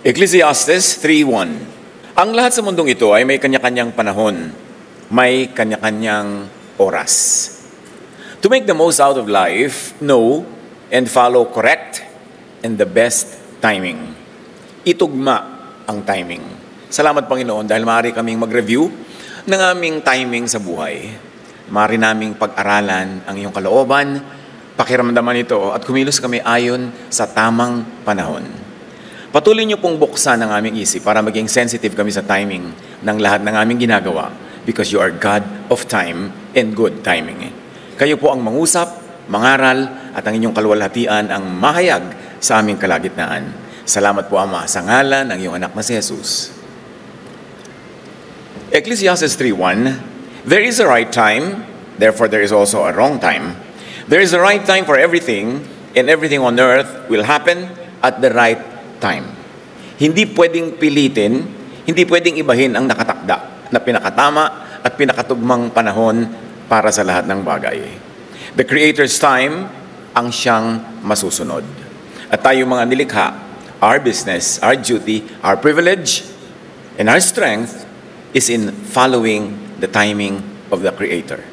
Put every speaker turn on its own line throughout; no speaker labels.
Ecclesiastes 3:1. Ang lahat sa mundong ito ay may kanya-kanyang panahon, may kanya-kanyang oras. To make the most out of life, know and follow correct and the best timing. Itugma ang timing. Salamat Panginoon dahil maaari kaming mag-review ng aming timing sa buhay. Maaari naming pag-aralan ang iyong kalooban, pakiramdaman ito at kumilos kami ayon sa tamang panahon. Patuloy niyo pong buksan ang aming isip para maging sensitive kami sa timing ng lahat ng aming ginagawa because you are God of time and good timing. Kayo po ang mangusap, mangaral at ang inyong kaluwalhatian ang mahayag sa aming kalagitnaan. Salamat po Ama sa ngalan ng iyong anak na si Jesus. Ecclesiastes 3:1. There is a right time, therefore there is also a wrong time. There is a right time for everything, and everything on earth will happen at the right time. Hindi pwedeng pilitin, hindi pwedeng ibahin ang nakatakda na pinakatama at pinakatugmang panahon para sa lahat ng bagay. The Creator's time ang siyang masusunod. At tayo mga nilikha, our business, our duty, our privilege, and our strength is in following the timing of the Creator.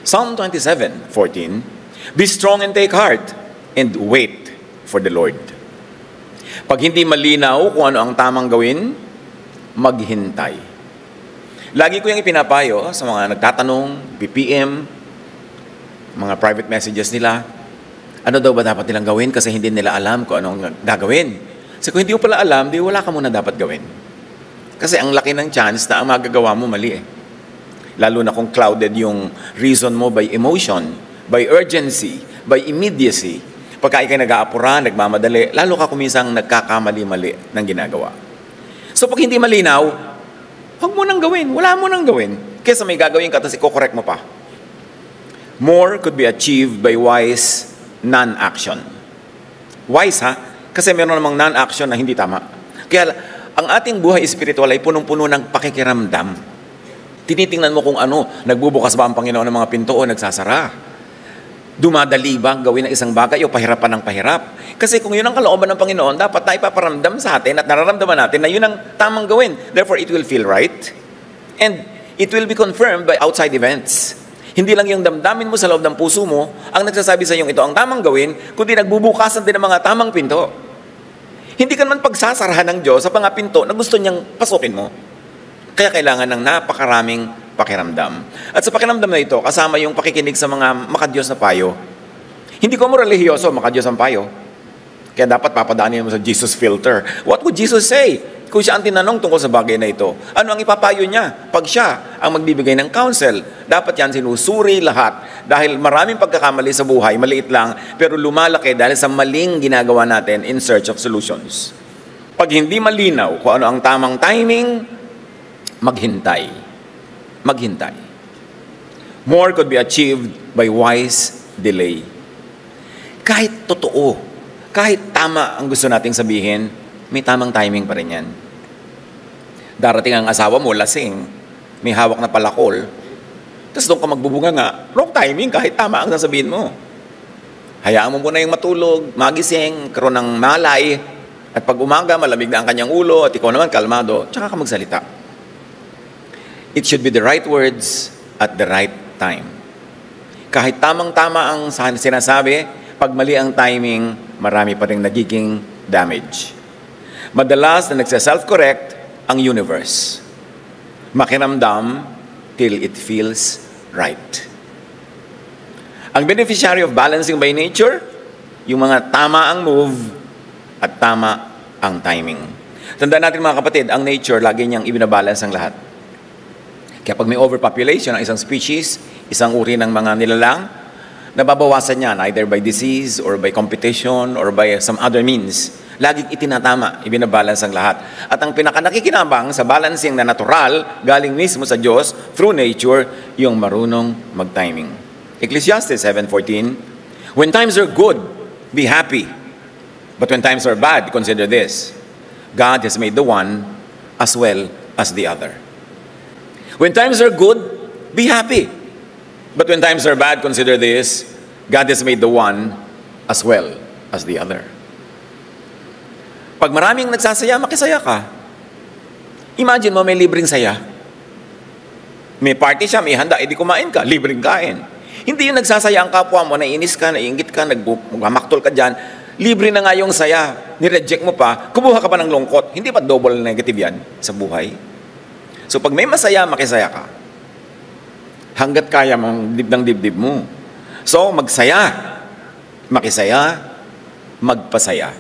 Psalm 27:14. Be strong and take heart and wait for the Lord. Pag hindi malinaw kung ano ang tamang gawin, maghintay. Lagi ko yung ipinapayo sa mga nagtatanong, BPM, mga private messages nila, ano daw ba dapat nilang gawin kasi hindi nila alam kung anong gagawin. Kasi kung hindi mo pala alam, di wala ka muna dapat gawin. Kasi ang laki ng chance na ang magagawa mo mali eh. Lalo na kung clouded yung reason mo by emotion, by urgency, by immediacy. Pagka ikay nag-aapura, nagmamadali, lalo ka kumisang nagkakamali-mali ng ginagawa. So pag hindi malinaw, huwag mo nang gawin, wala mo nang gawin. Kesa may gagawin ka, tapos i-correct mo pa. More could be achieved by wise non-action. Wise ha? Kasi meron namang non-action na hindi tama. Kaya ang ating buhay espiritual ay punong-puno ng pakikiramdam. Tinitingnan mo kung ano, nagbubukas ba ang Panginoon ng mga pinto o nagsasara? Dumadali ba gawin ng isang bagay o pahirapan ng pahirap? Kasi kung yun ang kalooban ng Panginoon, dapat na ipaparamdam sa atin at nararamdaman natin na yun ang tamang gawin. Therefore, it will feel right. And it will be confirmed by outside events. Hindi lang yung damdamin mo sa loob ng puso mo ang nagsasabi sa iyong ito ang tamang gawin, kundi nagbubukasan din ng mga tamang pinto. Hindi ka naman pagsasarahan ng Diyos sa mga pinto na gusto niyang pasukin mo. Kaya kailangan ng napakaraming pakiramdam. At sa pakiramdam na ito, kasama yung pakikinig sa mga makadiyos na payo. Hindi ko mo relihiyoso, makadiyos ang payo. Kaya dapat papadaanin mo sa Jesus filter. What would Jesus say kung siya ang tinanong tungkol sa bagay na ito? Ano ang ipapayo niya? Pag siya ang magbibigay ng counsel, dapat yan sinusuri lahat. Dahil maraming pagkakamali sa buhay, maliit lang, pero lumalaki dahil sa maling ginagawa natin in search of solutions. Pag hindi malinaw kung ano ang tamang timing, maghintay. Maghintay. More could be achieved by wise delay. Kahit totoo, kahit tama ang gusto nating sabihin, may tamang timing pa rin yan. Darating ang asawa mo, lasing, may hawak na palakol, tapos doon ka magbubunga nga, wrong timing kahit tama ang sasabihin mo. Hayaan mo muna yung matulog, magising, karoon ng malay, at pag umaga, malamig na ang kanyang ulo, at ikaw naman kalmado, tsaka ka magsalita. It should be the right words at the right time. Kahit tamang-tama ang sinasabi, pag mali ang timing, marami pa rin nagiging damage. Madalas na nagsa-self-correct ang universe. Makiramdam till it feels right. Ang beneficiary of balancing by nature, yung mga tama ang move at tama ang timing. Tandaan natin mga kapatid, ang nature, lagi niyang ibinabalance ang lahat. Kaya pag may overpopulation ng isang species, isang uri ng mga nilalang, nababawasan yan either by disease or by competition or by some other means. Laging itinatama, ibinabalance ang lahat. At ang pinakanakikinabang sa balancing na natural, galing mismo sa Diyos, through nature, yung marunong mag-timing. Ecclesiastes 7:14, when times are good, be happy. But when times are bad, consider this. God has made the one as well as the other. When times are good, be happy. But when times are bad, consider this. God has made the one as well as the other. Pag maraming nagsasaya, makisaya ka. Imagine mo, may libreng saya. May party siya, may handa, edi kumain ka, libreng kain. Hindi yung nagsasaya ang kapwa mo, naiinis ka, naiingit ka, nagmamaktol ka dyan, libre na nga yung saya, nireject mo pa, kumuha ka pa ng lungkot. Hindi pa double negative yan sa buhay? So pag may masaya, makisaya ka. Hanggat kaya mong ng dibdib mo. So magsaya, makisaya, magpasaya.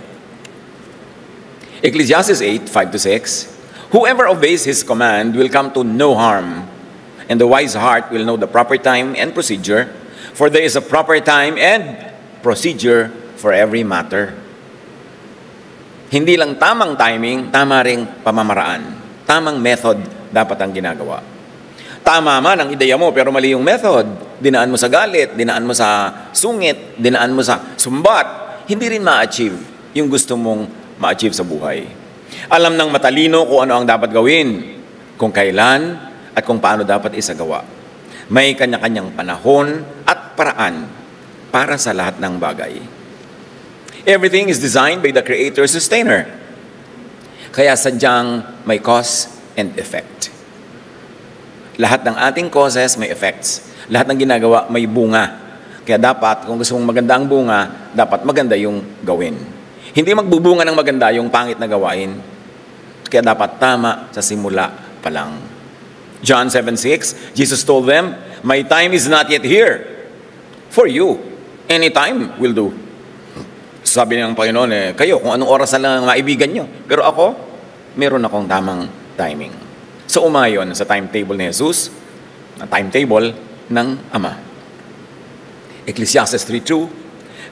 Ecclesiastes 8:5-6, whoever obeys his command will come to no harm, and the wise heart will know the proper time and procedure, for there is a proper time and procedure for every matter. Hindi lang tamang timing, tama ring pamamaraan. Tamang method dapat ang ginagawa. Tama man ang ideya mo, pero mali yung method. Dinaan mo sa galit, dinaan mo sa sungit, dinaan mo sa sumbat. Hindi rin ma-achieve yung gusto mong ma-achieve sa buhay. Alam ng matalino kung ano ang dapat gawin, kung kailan, at kung paano dapat isagawa. May kanya-kanyang panahon at paraan para sa lahat ng bagay. Everything is designed by the Creator Sustainer. Kaya sadyang may cause and effect. Lahat ng ating causes may effects. Lahat ng ginagawa may bunga. Kaya dapat, kung gusto mong maganda ang bunga, dapat maganda yung gawin. Hindi magbubunga ng maganda yung pangit na gawain. Kaya dapat tama sa simula pa lang. John 7:6, Jesus told them, my time is not yet here. For you, any time will do. Sabi ng Panginoon, kayo, kung anong oras na lang maibigan nyo. Pero ako, meron akong tamang timing. So umayon sa timetable ni Jesus, na timetable ng Ama. Ecclesiastes 3:2,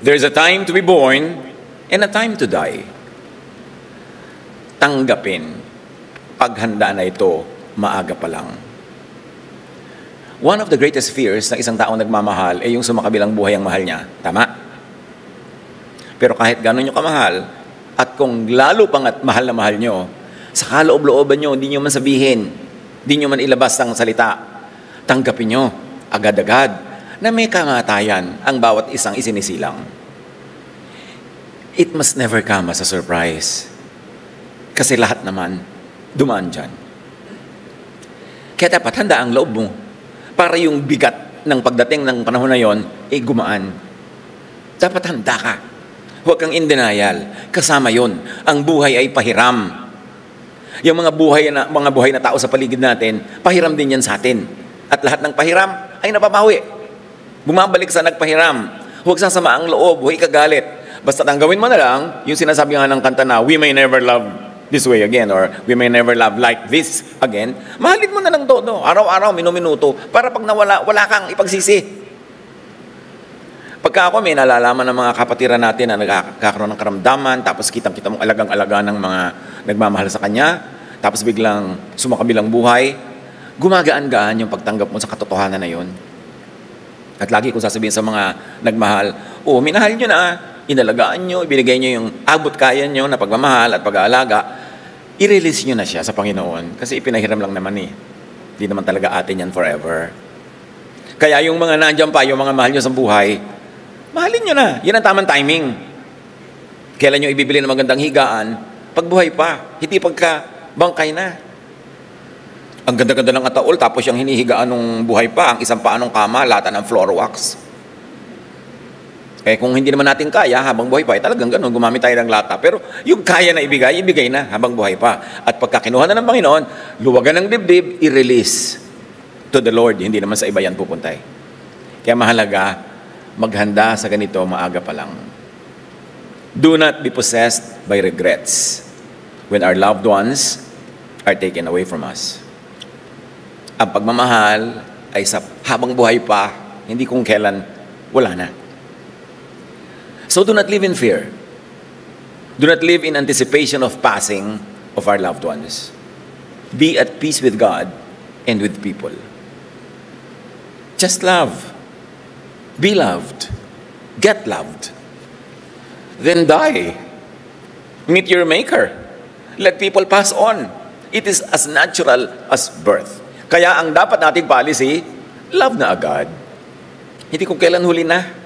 there is a time to be born and a time to die. Tanggapin, paghanda na ito, maaga pa lang. One of the greatest fears ng isang taong nagmamahal ay yung sumakabilang buhay ang mahal niya. Tama? Pero kahit gano'n nyo kamahal, at kung lalo pang at mahal na mahal nyo, sa kaloob-looban nyo, hindi nyo man sabihin, hindi nyo man ilabas ng salita, tanggapin nyo, agad-agad, na may kamatayan ang bawat isang isinisilang. It must never come as a surprise. Kasi lahat naman, dumaan dyan. Kaya dapat handa ang loob mo para yung bigat ng pagdating ng panahon na yon ay gumaan. Dapat handa ka. Huwag kang in denial. Kasama yon. Ang buhay ay pahiram. Yung mga buhay na tao sa paligid natin, pahiram din yan sa atin. At lahat ng pahiram ay napapawi. Bumabalik sa nagpahiram. Huwag sasama ang loob, huwag ikagalit. Basta ang gawin mo na lang, yung sinasabi nga ng kanta na, we may never love this way again, or we may never love like this again, mahalin mo na lang todo, araw-araw, minuminuto, para pag nawala, wala kang ipagsisi. Pagka ako may nalalaman ng mga kapatiran natin na nagkakaroon ng karamdaman, tapos kitang-kita mong alagang-alaga ng mga nagmamahal sa kanya, tapos biglang sumakabilang buhay, gumagaan-gaan yung pagtanggap mo sa katotohanan na yun. At lagi kong sasabihin sa mga nagmahal, minahal nyo na, inalagaan nyo, ibinigay nyo yung abot kaya nyo na pagmamahal at pag-aalaga, i-release nyo na siya sa Panginoon kasi ipinahiram lang naman Hindi naman talaga atin yan forever. Kaya yung mga nandiyan pa, yung mga mahal nyo sa buhay, mahalin nyo na. Yan ang tamang timing. Kailan nyo ibibili ng magandang higaan? Pagbuhay pa, hindi pagka bangkay na. Ang ganda-ganda ng ataol, tapos yung hinihigaan ng buhay pa, ang isang paanong kama, lata ng floor wax. Kung hindi naman natin kaya habang buhay pa, talagang ganun, gumamit tayo ng lata. Pero yung kaya na ibigay na habang buhay pa. At pagka kinuha na ng Panginoon, luwagan ng dibdib, i-release to the Lord. Hindi naman sa iba yan pupunta. Kaya mahalaga, maghanda sa ganito maaga pa lang. Do not be possessed by regrets when our loved ones are taken away from us. Ang pagmamahal ay sa habang buhay pa, hindi kung kailan wala na. So do not live in fear. Do not live in anticipation of passing of our loved ones. Be at peace with God and with people. Just love. Be loved. Get loved. Then die. Meet your Maker. Let people pass on. It is as natural as birth. Kaya ang dapat nating policy, love na agad. Hindi kung kailan huli na.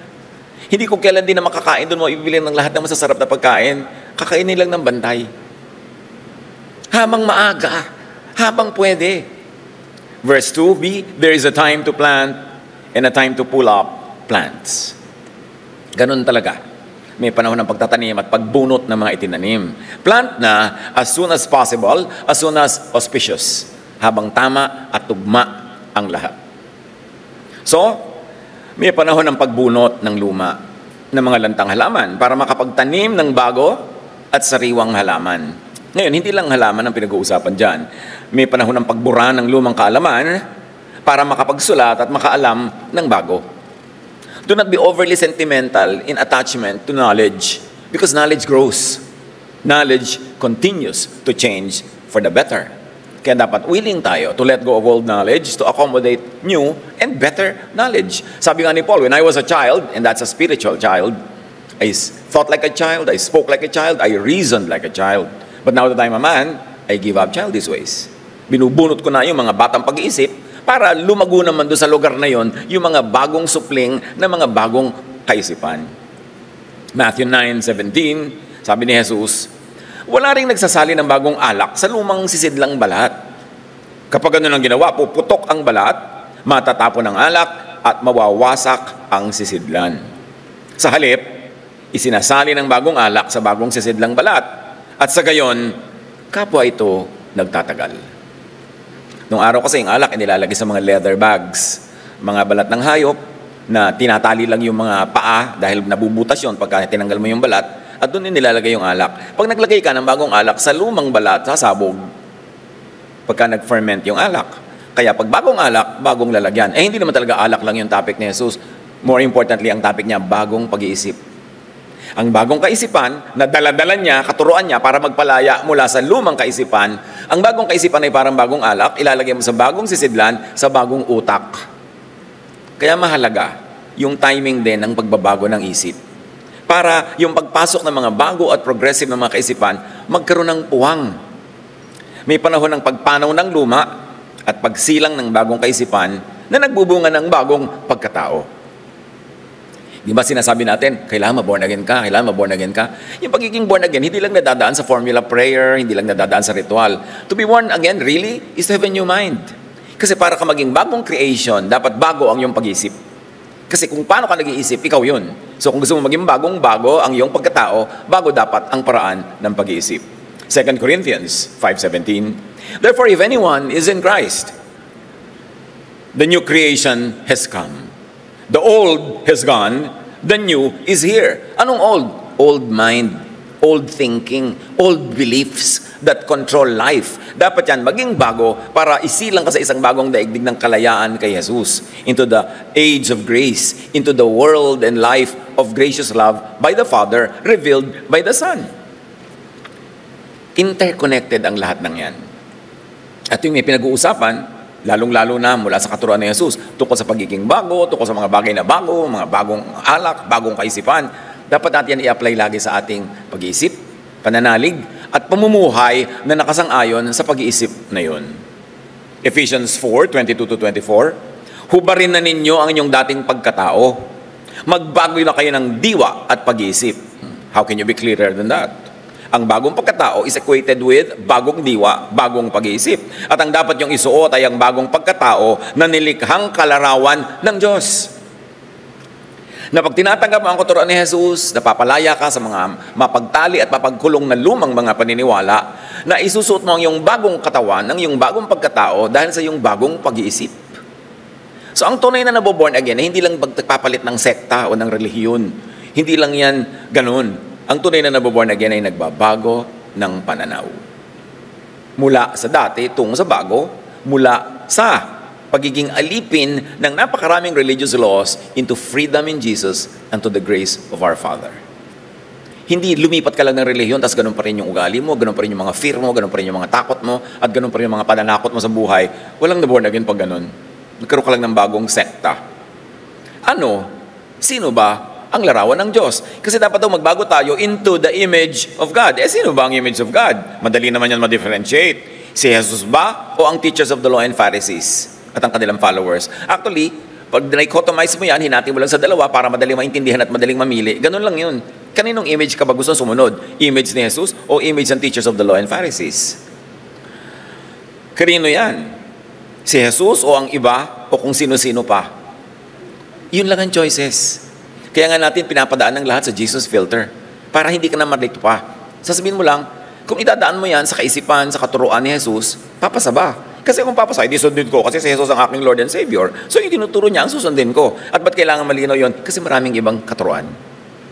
Hindi kung kailan din na makakain doon mo ibibili ng lahat ng masasarap na pagkain. kakainin lang ng bantay. Habang maaga, habang pwede. Verse 2b, there is a time to plant and a time to pull up plants. Ganun talaga. May panahon ng pagtatanim at pagbunot ng mga itinanim. Plant na as soon as possible, as soon as auspicious. Habang tama at tugma ang lahat. So, may panahon ng pagbunot ng luma ng mga lantang halaman para makapagtanim ng bago at sariwang halaman. Ngayon, hindi lang halaman ang pinag-uusapan dyan. May panahon ng pagbura ng lumang kaalaman para makapagsulat at makaalam ng bago. Do not be overly sentimental in attachment to knowledge because knowledge grows. Knowledge continues to change for the better. Kaya dapat willing tayo to let go of old knowledge to accommodate new and better knowledge. Sabi nga ni Paul, when I was a child, and that's a spiritual child, I thought like a child, I spoke like a child, I reasoned like a child. But now that I'm a man, I give up childish ways. Binubunot ko na yung mga batang pag-iisip para lumago naman doon sa lugar na yon yung mga bagong supling na mga bagong kaisipan. Matthew 9:17, sabi ni Jesus, wala ring nagsasali ng bagong alak sa lumang sisidlang balat. Kapag ano nang ginawa, puputok ang balat, matatapon ang alak, at mawawasak ang sisidlan. Sa halip, isinasali ng bagong alak sa bagong sisidlang balat, at sa gayon, kapwa ito nagtatagal. Nung araw kasi yung alak inilalagay sa mga leather bags, mga balat ng hayop na tinatali lang yung mga paa dahil nabubutas yun pagka tinanggal mo yung balat, at doon nilalagay yung alak. Pag naglagay ka ng bagong alak sa lumang balat, sasabog pagka nag-ferment yung alak. Kaya pag bagong alak, bagong lalagyan. Hindi naman talaga alak lang yung topic ni Jesus. More importantly, ang topic niya, bagong pag-iisip. Ang bagong kaisipan na dala-dala niya, katuruan niya para magpalaya mula sa lumang kaisipan. Ang bagong kaisipan ay parang bagong alak, ilalagay mo sa bagong sisidlan, sa bagong utak. Kaya mahalaga yung timing din ng pagbabago ng isip. Para yung pagpasok ng mga bago at progressive na mga kaisipan, magkaroon ng puwang. May panahon ng pagpanaw ng luma at pagsilang ng bagong kaisipan na nagbubunga ng bagong pagkatao. Di ba sinasabi natin, kailangan ma-born again ka, kailangan ma-born again ka. Yung pagiging born again, hindi lang nadadaan sa formula prayer, hindi lang nadadaan sa ritual. To be born again, really, is to have a new mind. Kasi para ka maging bagong creation, dapat bago ang iyong pag-isip. Kasi kung paano ka nag-iisip, ikaw yun. So kung gusto mo maging bagong-bago ang iyong pagkatao, bago dapat ang paraan ng pag-iisip. 2 Corinthians 5:17, therefore, if anyone is in Christ, the new creation has come. The old has gone, the new is here. Anong old? Old mind, old thinking, old beliefs that control life. Dapat yan maging bago para isilang ka sa isang bagong daigdig ng kalayaan kay Jesus. Into the age of grace, into the world and life of gracious love by the Father, revealed by the Son. Interconnected ang lahat ng yan. At yung may pinag-uusapan, lalong-lalo na mula sa katuruan ni Jesus, tungkol sa pagiging bago, tungkol sa mga bagay na bago, mga bagong alak, bagong kaisipan, dapat natin i-apply lagi sa ating pag-iisip, pananalig, at pamumuhay na nakasang-ayon sa pag-iisip na yun. Ephesians 4:22-24, hubarin na ninyo ang inyong dating pagkatao. Magbago na kayo ng diwa at pag-iisip. How can you be clearer than that? Ang bagong pagkatao is equated with bagong diwa, bagong pag-iisip. At ang dapat yung isuot ay ang bagong pagkatao na nilikhang kalarawan ng Diyos. Na pag tinatanggap mo ang katuruan ni Jesus, napapalaya ka sa mga mapagtali at mapagkulong na lumang mga paniniwala, na isusuot mo ang iyong bagong katawan, ang iyong bagong pagkatao dahil sa iyong bagong pag-iisip. So ang tunay na naboborn again ay hindi lang pagpapalit ng sekta o ng relihiyon. Hindi lang yan ganun. Ang tunay na naboborn again ay nagbabago ng pananaw. Mula sa dati tungo sa bago, mula sa pagiging alipin ng napakaraming religious laws into freedom in Jesus and to the grace of our Father. Hindi lumipat ka lang ng relihiyon, tapos ganun pa rin yung ugali mo, ganun pa rin yung mga fear mo, ganun pa rin yung mga takot mo, at ganun pa rin yung mga pananakot mo sa buhay. Walang naborn again pag ganun. Nagkaroon ka lang ng bagong sekta. Ano? Sino ba ang larawan ng Diyos? Kasi dapat daw magbago tayo into the image of God. Sino ba ang image of God? Madali naman yan ma-differentiate. Si Jesus ba o ang teachers of the law and Pharisees at ang kanilang followers? Actually, pag dichotomize mo yan, hinati mo lang sa dalawa para madaling maintindihan at madaling mamili. Ganun lang yun. Kaninong image ka ba gusto sumunod? Image ni Jesus o image ng teachers of the law and Pharisees? Kanino yan? Si Jesus o ang iba o kung sino-sino pa? Yun lang ang choices. Kaya nga natin pinapadaan ng lahat sa Jesus filter para hindi ka na malito pa. Sasabihin mo lang, kung idadaan mo yan sa kaisipan, sa katuruan ni Jesus, papasaba. Kasi kung papasa, hindi sundin ko kasi si Jesus ang aking Lord and Savior. So yung tinuturo niya, ang susundin ko. At ba't kailangan malinaw yun? Kasi maraming ibang katuruan.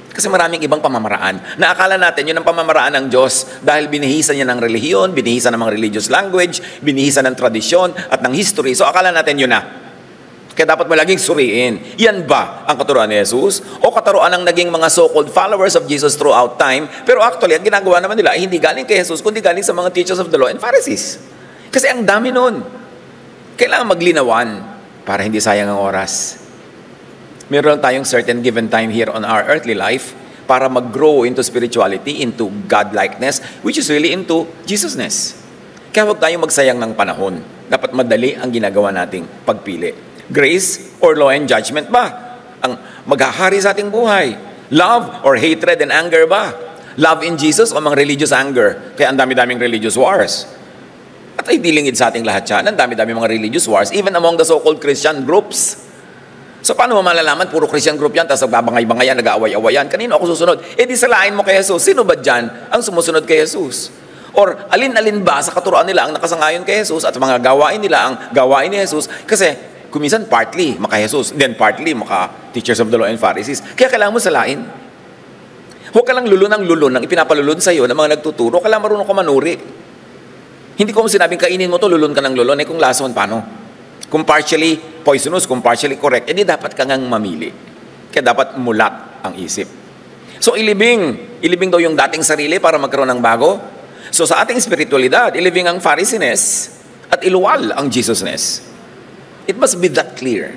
Kasi maraming ibang pamamaraan. Naakala natin yun ang pamamaraan ng Diyos dahil binihisan niya ng relihiyon, binihisan ng mga religious language, binihisan ng tradisyon at ng history. So akala natin yun na. Kaya dapat mo laging suriin. Yan ba ang katuruan ni Jesus? O katuruan ng naging mga so-called followers of Jesus throughout time? Pero actually, ang ginagawa naman nila ay hindi galing kay Jesus, kundi galing sa mga teachers of the law and Pharisees. Kasi ang dami nun. Kailangan maglinawan para hindi sayang ang oras. Meron tayong certain given time here on our earthly life para mag-grow into spirituality, into godlikeness, which is really into Jesusness. Kaya huwag tayong magsayang ng panahon. Dapat madali ang ginagawa nating pagpili. Grace or law and judgment ba ang maghahari sa ating buhay? Love or hatred and anger ba? Love in Jesus o mga religious anger? Kaya ang dami-daming religious wars. At ay dilingid sa ating lahat yan. Ang dami-dami mga religious wars, even among the so-called Christian groups. So paano mo malalaman, puro Christian group yan, tapos nagbabangay-bangayan, nag-aaway-awayan. Kanino ako susunod? Eh di salain mo kay Jesus. Sino ba dyan ang sumusunod kay Jesus? Or alin-alin ba sa katuruan nila ang nakasangayon kay Jesus at mga gawain nila ang gawain ni Jesus? Kasi kuminsan partly maka Jesus, then partly maka teachers of the law and Pharisees. Kaya kailangan mo salain. Huwag ka lang lulun ng ipinapalulun sa iyo ng mga nagtuturo. Kailangan marunong ka manuri. Hindi ko sinabing kainin mo to, lulun ka ng lulun. Eh kung lason, paano? Kung partially poisonous, kung partially correct, edi dapat ka ngang mamili. Kaya dapat mulat ang isip. So ilibing daw yung dating sarili para magkaroon ng bago. So sa ating spiritualidad, ilibing ang Pharisees at iluwal ang Jesusness. It must be that clear.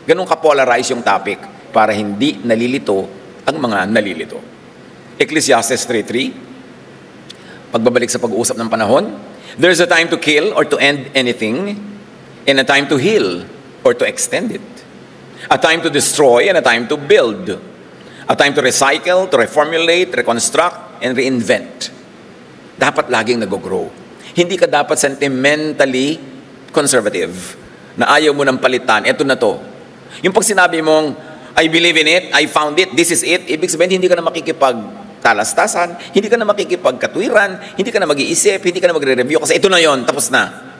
Ganun ka-polarize yung topic para hindi nalilito ang mga nalilito. Ecclesiastes 3:3, pagbabalik sa pag-uusap ng panahon, there's a time to kill or to end anything, and a time to heal or to extend it. A time to destroy and a time to build. A time to recycle, to reformulate, reconstruct, and reinvent. Dapat laging nag-grow. Hindi ka dapat sentimentally conservative na ayaw mo ng palitan, eto na to. Yung pag sinabi mong, I believe in it, I found it, this is it, ibig sabihin, hindi ka na makikipagtalastasan, hindi ka na makikipagkatwiran, hindi ka na mag-iisip, hindi ka na magre-review, kasi ito na yon, tapos na.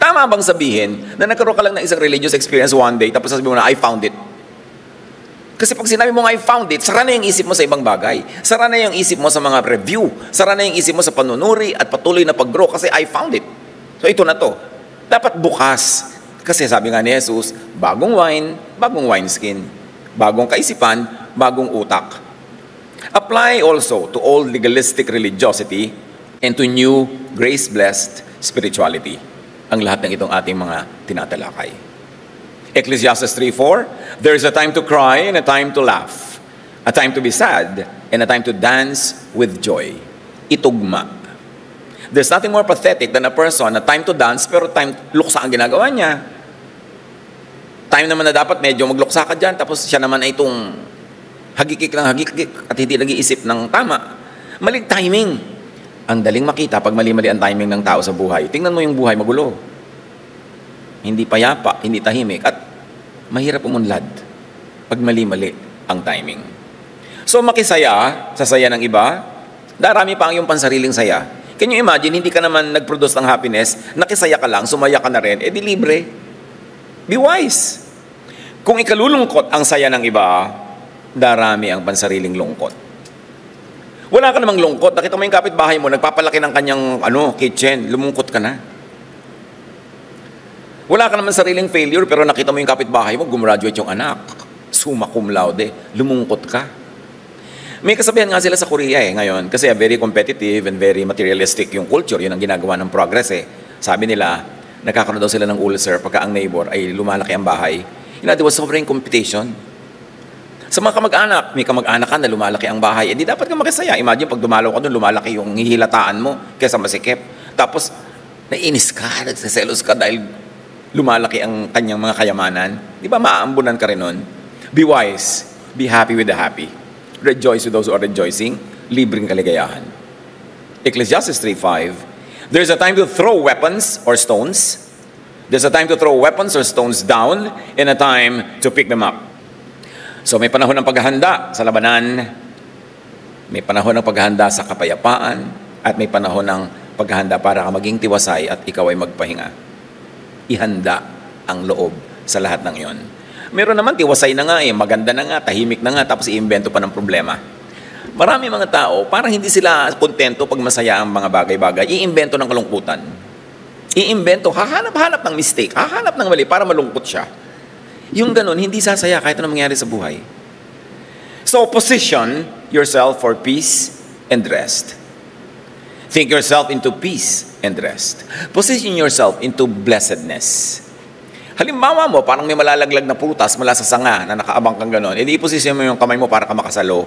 Tama bang sabihin na nagkaroon ka lang ng isang religious experience one day, tapos sabihin mo na, I found it? Kasi pag sinabi mo, I found it, sara na yung isip mo sa ibang bagay. Sara na yung isip mo sa mga review. Sara na yung isip mo sa panunuri at patuloy na pag-grow kasi I found it. So ito na to. Dapat bukas. Kasi sabi nga ni Jesus, bagong wine, bagong wineskin. Bagong kaisipan, bagong utak. Apply also to all legalistic religiosity and to new grace-blessed spirituality. Ang lahat ng itong ating mga tinatalakay. Ecclesiastes 3:4, there is a time to cry and a time to laugh, a time to be sad and a time to dance with joy. Itugma. There's nothing more pathetic than a person na time to dance pero time luksa ang ginagawa niya. Time naman na dapat medyo magluksa ka dyan tapos siya naman ay itong hagikik ng hagikik at hindi nag-iisip ng tama. Maling timing. Ang daling makita pag mali-mali ang timing ng tao sa buhay. Tingnan mo yung buhay, magulo. Hindi payapa, hindi tahimik at mahirap umunlad pag mali-mali ang timing. So makisaya sa saya ng iba, darami pa ang iyong pansariling saya. Can you imagine, hindi ka naman nag-produce ng happiness, nakisaya ka lang, sumaya ka na rin, di libre. Be wise. Kung ikalulungkot ang saya ng iba, darami ang pansariling lungkot. Wala ka namang lungkot, nakita mo yung kapitbahay mo, nagpapalaki ng kanyang kitchen, lumungkot ka na. Wala ka naman sariling failure, pero nakita mo yung kapitbahay mo, gumraduate yung anak, summa cum laude, lumungkot ka. May kasabihan nga sila sa Korea ngayon kasi very competitive and very materialistic yung culture. Yun ang ginagawa ng progress Sabi nila, nagkakaroon daw sila ng ulcer pagka ang neighbor ay lumalaki ang bahay. Sobrang competition. Sa mga kamag-anak, may kamag-anak ka na lumalaki ang bahay, di dapat ka makisaya. Imagine pag dumalaw ka doon, lumalaki yung hihilataan mo kaysa masikip. Tapos, nainis ka, nagsiselos ka dahil lumalaki ang kanyang mga kayamanan. Di ba maaambunan ka rin nun? Be wise. Be happy with the happy. Rejoice with those who are rejoicing. Libreng kaligayahan. Ecclesiastes 3:5, there's a time to throw weapons or stones. There's a time to throw weapons or stones down and a time to pick them up. So may panahon ng paghahanda sa labanan, may panahon ng paghahanda sa kapayapaan, at may panahon ng paghahanda para ka maging tiwasay at ikaw ay magpahinga. Ihanda ang loob sa lahat ng iyon. Meron naman tiwasay na nga maganda na nga, tahimik na nga, tapos iimbento pa ng problema. Marami mga tao, parang hindi sila kontento pag masaya ang mga bagay-bagay, iimbento ng kalungkutan. Iimbento, hahanap-hanap ng mistake, hahanap ng mali para malungkot siya. Yung ganun, hindi sasaya kahit ano mangyari sa buhay. So, position yourself for peace and rest. Think yourself into peace and rest. Position yourself into blessedness. Halimbawa mo, parang may malalaglag na prutas mula sa sanga na nakaabang kang gano'n, edi iposisyon mo yung kamay mo para ka makasalo.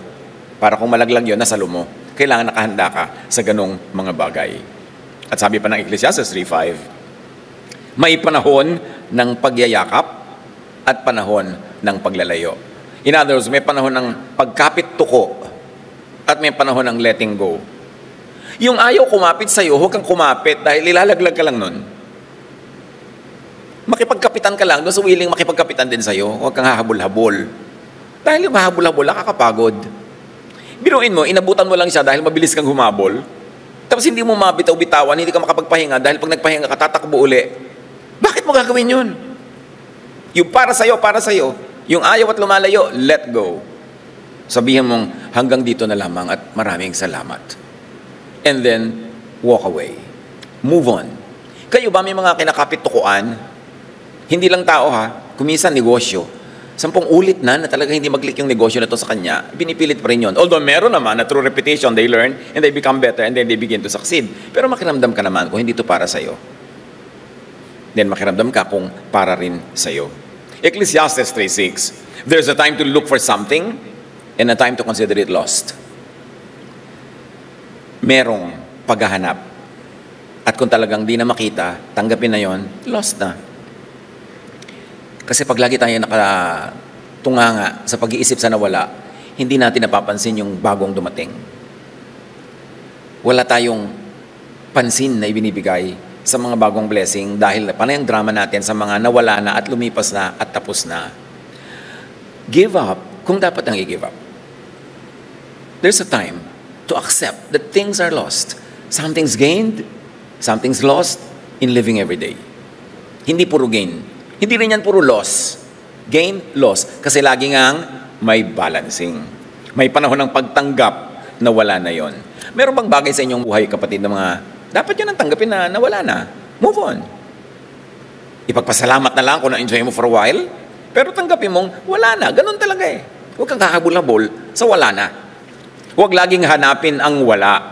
Para kung malaglag yun, nasalo mo. Kailangan nakahanda ka sa ganong mga bagay. At sabi pa ng Ecclesiastes 3:5, may panahon ng pagyayakap at panahon ng paglalayo. In other words, may panahon ng pagkapit tuko at may panahon ng letting go. Yung ayaw kumapit sa'yo, huwag kang kumapit dahil ilalaglag ka lang nun. Makipagkapitan ka lang, doon sa willing makipagkapitan din sa'yo, huwag kang hahabol-habol. Dahil yung hahabol-habol, nakakapagod. Biruin mo, inabutan mo lang siya dahil mabilis kang humabol. Tapos hindi mo mabitaw-bitawan, hindi ka makapagpahinga dahil pag nagpahinga ka, tatakbo uli. Bakit mo gagawin yun? Yung para sa'yo. Yung ayaw at lumalayo, let go. Sabihin mong, hanggang dito na lamang at maraming salamat. And then, walk away. Move on. Kayo ba may mga kinakapit-tukuan? Hindi lang tao ha, kuminsan negosyo. 10 ulit na talaga hindi mag-click yung negosyo na to sa kanya, binipilit pa rin yun. Although meron naman na through repetition, they learn and they become better and then they begin to succeed. Pero makiramdam ka naman kung hindi to para sa'yo. Then makiramdam ka kung para rin sa'yo. Ecclesiastes 3:6, there's a time to look for something and a time to consider it lost. Merong paghahanap. At kung talagang di na makita, tanggapin na yon, lost na. Kasi pag lagi tayo nakatunganga sa pag-iisip sa nawala, hindi natin napapansin yung bagong dumating. Wala tayong pansin na ibinibigay sa mga bagong blessing dahil panay ang drama natin sa mga nawala na at lumipas na at tapos na. Give up kung dapat ang i-give up. There's a time to accept that things are lost. Something's gained, something's lost in living every day. Hindi puro gain. Hindi rin yan puro loss. Gain, loss. Kasi lagi ngang may balancing. May panahon ng pagtanggap na wala na yon. Meron bang bagay sa inyong buhay, kapatid, na mga dapat yun ang tanggapin na nawala na? Move on. Ipagpasalamat na lang kung na-enjoy mo for a while, pero tanggapin mong wala na. Ganun talaga eh. Huwag kang kakabul-habol sa wala na. Huwag laging hanapin ang wala.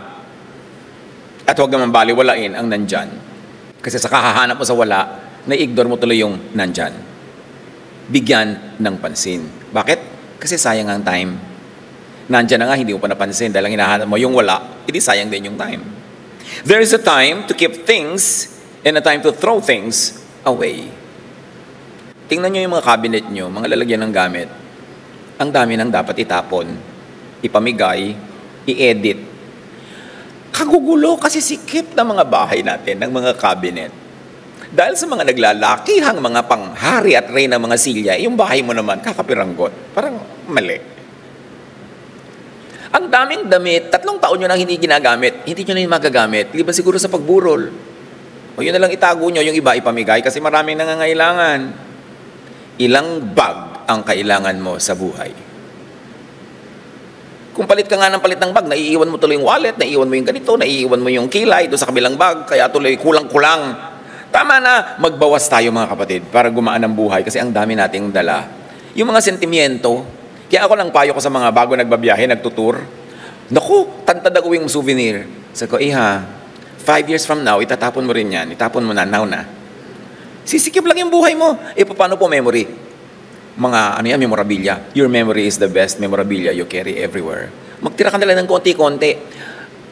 At huwag naman baliwalain ang nandyan. Kasi sa kahahanap mo sa wala, na-ignore mo tuloy yung nandyan. Bigyan ng pansin. Bakit? Kasi sayang ang time. Nandyan na nga, hindi mo pa napansin. Dahil ang hinahanap mo yung wala, hindi sayang din yung time. There is a time to keep things and a time to throw things away. Tingnan nyo yung mga cabinet nyo, mga lalagyan ng gamit. Ang dami nang dapat itapon, ipamigay, i-edit. Kagugulo kasi sikip ng mga bahay natin, ng mga cabinet. Dahil sa mga naglalakihang mga panghari at reyna ng mga silya, yung bahay mo naman, kakapiranggot. Parang mali. Ang daming damit, 3 taon nyo nang hindi ginagamit, hindi nyo na yung magagamit, liban siguro sa pagburol. O yun na lang itago nyo, yung iba ipamigay kasi maraming nangangailangan. Ilang bag ang kailangan mo sa buhay? Kung palit ka nga ng palit ng bag, naiiwan mo tuloy yung wallet, naiiwan mo yung ganito, naiiwan mo yung kilay doon sa kabilang bag, kaya tuloy kulang-kulang. Tama na, magbawas tayo mga kapatid para gumaan ang buhay kasi ang dami nating dala. Yung mga sentimiento, kaya ako lang payo ko sa mga bago nagbabiyahe, nagtutur. Naku, tantad ako yung souvenir. Sabi ko, 5 years from now, itatapon mo rin yan. Itapon mo na, now na. Sisikip lang yung buhay mo. Paano po memory? Mga, memorabilia. Your memory is the best memorabilia you carry everywhere. Magtira ka na lang ng konti-konti.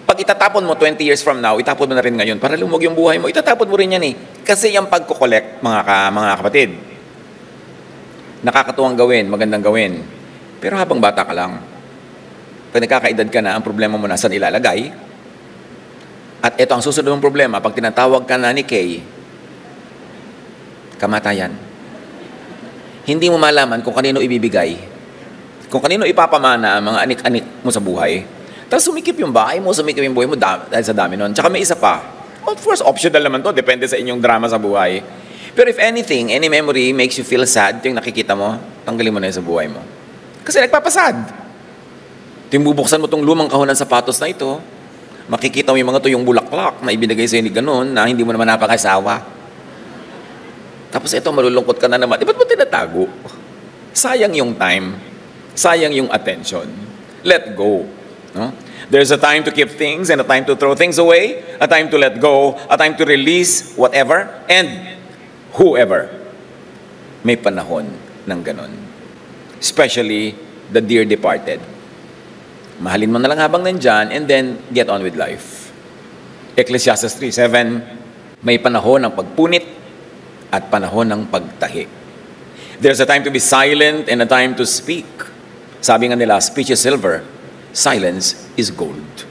Pag itatapon mo 20 years from now, itapon mo na rin ngayon para lumog yung buhay mo. Itatapon mo rin yan eh. Kasi yung pagkukolekt, mga kapatid, nakakatuwang gawin, magandang gawin. Pero habang bata ka lang, Pag nagkakaedad ka na, ang problema mo na saan ilalagay. At ito ang susunod mong problema, pag tinatawag ka na ni Kay, kamatayan. Hindi mo malaman kung kanino ibibigay, kung kanino ipapamana ang mga anik-anik mo sa buhay. Tapos sumikip yung bahay mo, sumikip yung buhay mo dahil sa dami nun. Tsaka may isa pa. Of course, optional naman to. Depende sa inyong drama sa buhay. Pero if anything, any memory makes you feel sad, yung nakikita mo, tanggalin mo na yun sa buhay mo. Kasi nagpapasad. Bubuksan mo itong lumang kahon ng sapatos na ito, makikita mo yung mga to yung bulaklak na ibinigay sa'yo ni ganun na hindi mo naman napakasawa. Tapos ito, malulungkot ka na naman. Ba't mo tinatago? Sayang yung time. Sayang yung attention. Let go. No? There's a time to keep things and a time to throw things away, a time to let go, a time to release whatever and whoever. May panahon ng ganun. Especially the dear departed. Mahalin mo na lang habang nandyan and then get on with life. Ecclesiastes 3:7, may panahon ng pagpunit at panahon ng pagtahi. There's a time to be silent and a time to speak. Sabi nga nila, speech is silver, silence is gold.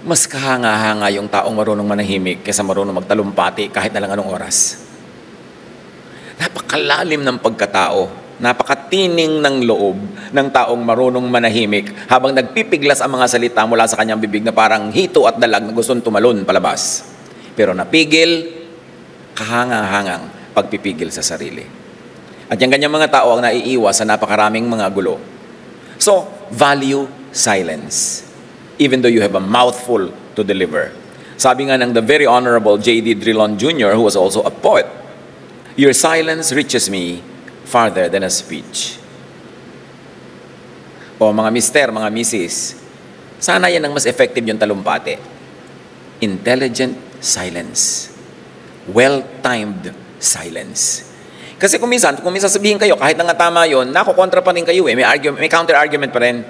Mas kahanga-hanga yung taong marunong manahimik kaysa marunong magtalumpati kahit na lang anong oras. Napakalalim ng pagkatao. Napakatining ng loob ng taong marunong manahimik habang nagpipiglas ang mga salita mula sa kanyang bibig na parang hito at dalag na gustong tumalon palabas. Pero napigil, kahanga-hangang pagpipigil sa sarili. At yung ganyang mga tao ang naiiwas sa napakaraming mga gulo. So, value silence. Even though you have a mouthful to deliver. Sabi nga ng the very Honorable J.D. Drilon Jr., who was also a poet, your silence reaches me farther than a speech. O mga mister, mga misis, sana yan ang mas effective yung talumpate. Intelligent silence. Well-timed silence. Kasi kung minsan sabihin kayo, kahit na nga tama yun, nakukontra pa rin kayo eh. May counter-argument pa rin.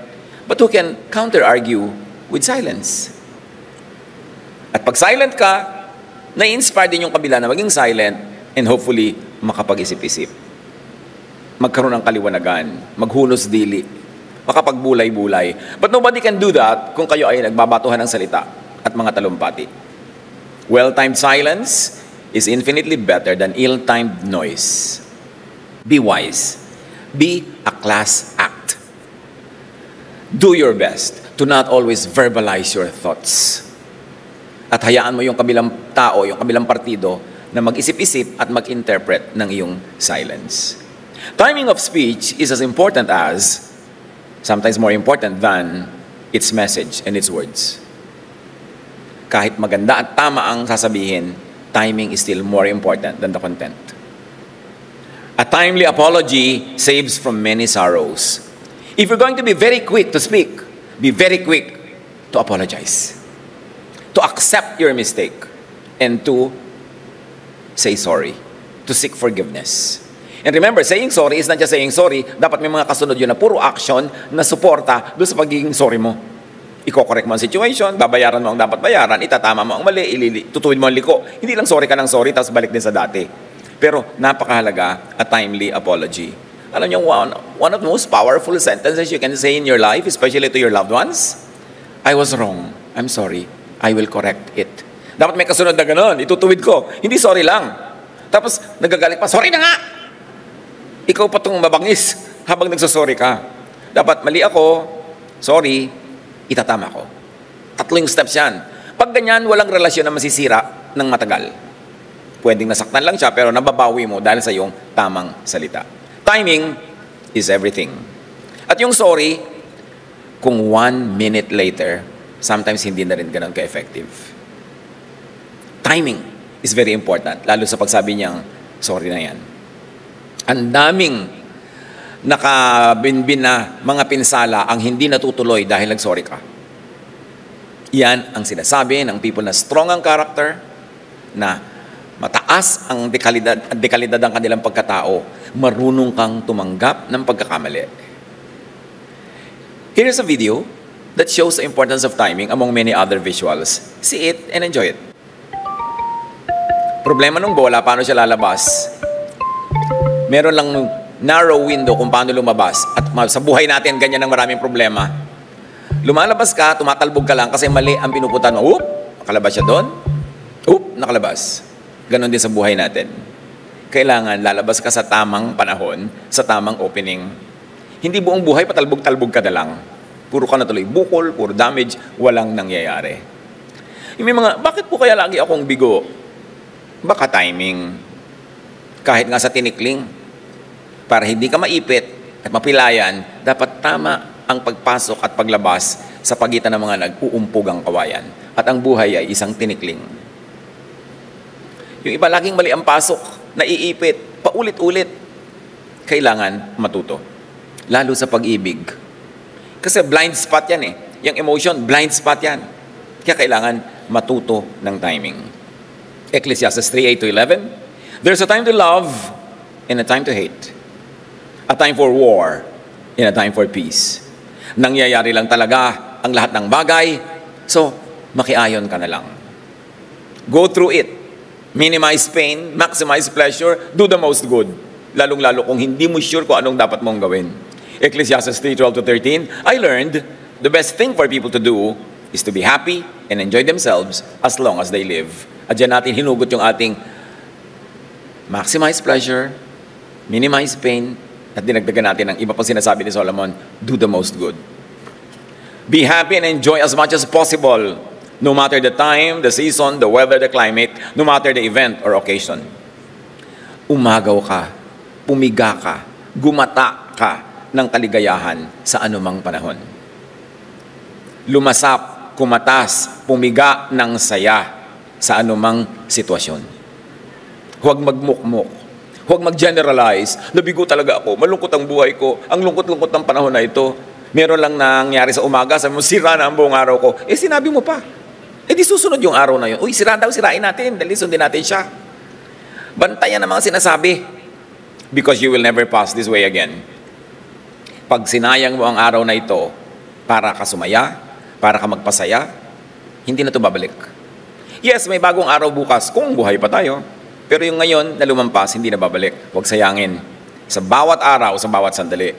But who can counter-argue with silence? At pag silent ka, na-inspire din yung kabila na maging silent and hopefully makapag-isip-isip. Magkaroon ng kaliwanagan, maghunos dili, makapagbulay-bulay. But nobody can do that kung kayo ay nagbabatuhan ng salita at mga talumpati. Well-timed silence is infinitely better than ill-timed noise. Be wise. Be a class act. Do your best to not always verbalize your thoughts. At hayaan mo yung kabilang tao, yung kabilang partido na mag-isip-isip at mag-interpret ng iyong silence. Timing of speech is as important as, sometimes more important than, its message and its words. Kahit maganda at tama ang sasabihin, timing is still more important than the content. A timely apology saves from many sorrows. If you're going to be very quick to speak, be very quick to apologize. To accept your mistake and to say sorry, to seek forgiveness. And remember, saying sorry is not just saying sorry. Dapat may mga kasunod yun na puro action na suporta doon sa pagiging sorry mo. Iko-correct mo ang situation, babayaran mo ang dapat bayaran, itatama mo ang mali, tutuwid mo ang liko. Hindi lang sorry ka ng sorry, tapos balik din sa dati. Pero napakahalaga, a timely apology. Alam niyo, one of the most powerful sentences you can say in your life, especially to your loved ones, I was wrong. I'm sorry. I will correct it. Dapat may kasunod na gano'n, itutuwid ko. Hindi sorry lang. Tapos nagagalit pa, sorry na nga! Ikaw pa itong mabangis habang nagsasorry ka. Dapat mali ako, sorry, itatama ko. 3 steps yan. Pag ganyan, walang relasyon na masisira ng matagal. Pwedeng nasaktan lang siya, pero nababawi mo dahil sa iyong tamang salita. Timing is everything. At yung sorry, kung 1 minute later, sometimes hindi na rin ganun ka-effective. Timing is very important, lalo sa pagsabi niyang, sorry na yan. Ang daming nakabinbin na mga pinsala ang hindi natutuloy dahil nag-sorry ka. Yan ang sinasabi ng people na strong ang character, na mataas ang dekalidad ang kanilang pagkatao, marunong kang tumanggap ng pagkakamali. Here is a video that shows the importance of timing among many other visuals. See it and enjoy it. Problema ng bola, paano siya lalabas? Meron lang narrow window kung paano lumabas. At sa buhay natin, ganyan ang maraming problema. Lumalabas ka, tumatalbog ka lang kasi mali ang pinupuntahan mo. Oop, nakalabas siya doon. Oop, nakalabas. Ganon din sa buhay natin. Kailangan lalabas ka sa tamang panahon, sa tamang opening. Hindi buong buhay, patalbog-talbog ka na lang. Puro ka na tuloy bukol, puro damage, walang nangyayari. Yung may mga, bakit po kaya lagi akong bigo? Baka timing. Kahit nga sa tinikling, para hindi ka maipit at mapilayan, dapat tama ang pagpasok at paglabas sa pagitan ng mga nag-uumpugang kawayan. At ang buhay ay isang tinikling. Yung iba laging mali ang pasok, naiipit, paulit-ulit. Kailangan matuto. Lalo sa pag-ibig. Kasi blind spot yan eh. Yung emotion, blind spot yan. Kaya kailangan matuto ng timing. Ecclesiastes 3:8-11. There's a time to love and a time to hate. A time for war and a time for peace. Nangyayari lang talaga ang lahat ng bagay. So, makiayon ka na lang. Go through it. Minimize pain, maximize pleasure, do the most good. Lalong-lalo kung hindi mo sure kung anong dapat mong gawin. Ecclesiastes 3:12-13, I learned the best thing for people to do is to be happy and enjoy themselves as long as they live. At dyan natin hinugot yung ating maximize pleasure, minimize pain, at dinagdagan natin ang iba pang sinasabi ni Solomon, do the most good. Be happy and enjoy as much as possible. No matter the time, the season, the weather, the climate, no matter the event or occasion. Umagaw ka, pumiga ka, gumata ka ng kaligayahan sa anumang panahon. Lumasap, kumatas, pumiga ng saya sa anumang sitwasyon. Huwag magmukmok. Huwag mag-generalize. Nabigo talaga ako. Malungkot ang buhay ko. Ang lungkot-lungkot ng panahon na ito. Meron lang nangyari sa umaga. Sabi mo, sira na ang buong araw ko. Sinabi mo pa. Di susunod yung araw na yun. Uy, sirain natin. Dali sundin natin siya. Bantayan ang mga sinasabi. Because you will never pass this way again. Pag sinayang mo ang araw na ito para ka sumaya, para ka magpasaya, hindi na ito babalik. Yes, may bagong araw bukas kung buhay pa tayo. Pero yung ngayon na lumampas, hindi na babalik. Huwag sayangin. Sa bawat araw, sa bawat sandali,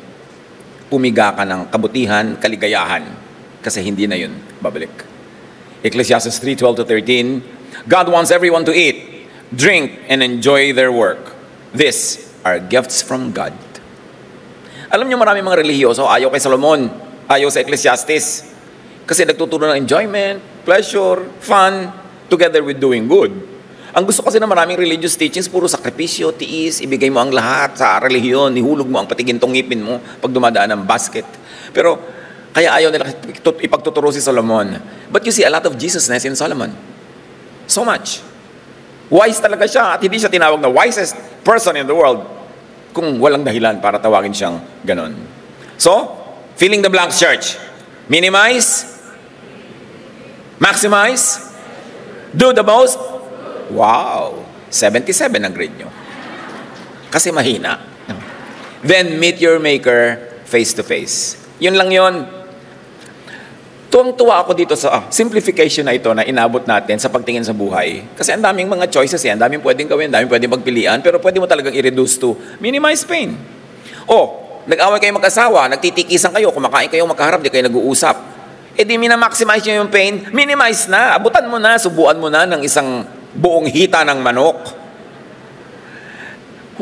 pumiga ka ng kabutihan, kaligayahan. Kasi hindi na yun babalik. Ecclesiastes 3:12-13, God wants everyone to eat, drink, and enjoy their work. These are gifts from God. Alam niyo marami mga relihiyoso, ayaw kay Solomon, ayaw sa Ecclesiastes. Kasi nagtuturo ng enjoyment, pleasure, fun, together with doing good. Ang gusto kasi ng maraming religious teachings, puro sakripisyo, tiis, ibigay mo ang lahat sa relihiyon, ihulog mo ang patigintong ngipin mo pag dumadaan ng basket. Pero kaya ayaw nila ipagtuturo si Solomon. But you see a lot of Jesusness in Solomon. So much. Wise talaga siya at hindi siya tinawag na wisest person in the world kung walang dahilan para tawagin siyang ganon. So, filling the blanks, church. Minimize, maximize, do the most. Wow! 77 ang grade nyo. Kasi mahina. Then meet your Maker face to face. Yun lang yun. Tuwang-tuwa ako dito sa simplification na ito na inabot natin sa pagtingin sa buhay. Kasi ang daming mga choices yan, ang daming pwedeng gawin, ang daming pwedeng pagpilian, pero pwede mo talagang i-reduce to minimize pain. Nag-away kayo mag-asawa, nagtitikisan kayo, kumakain kayo magkaharap, di kayo nag-uusap. Di minamaximize nyo yung pain, minimize na, abutan mo na, subuan mo na ng isang buong hita ng manok.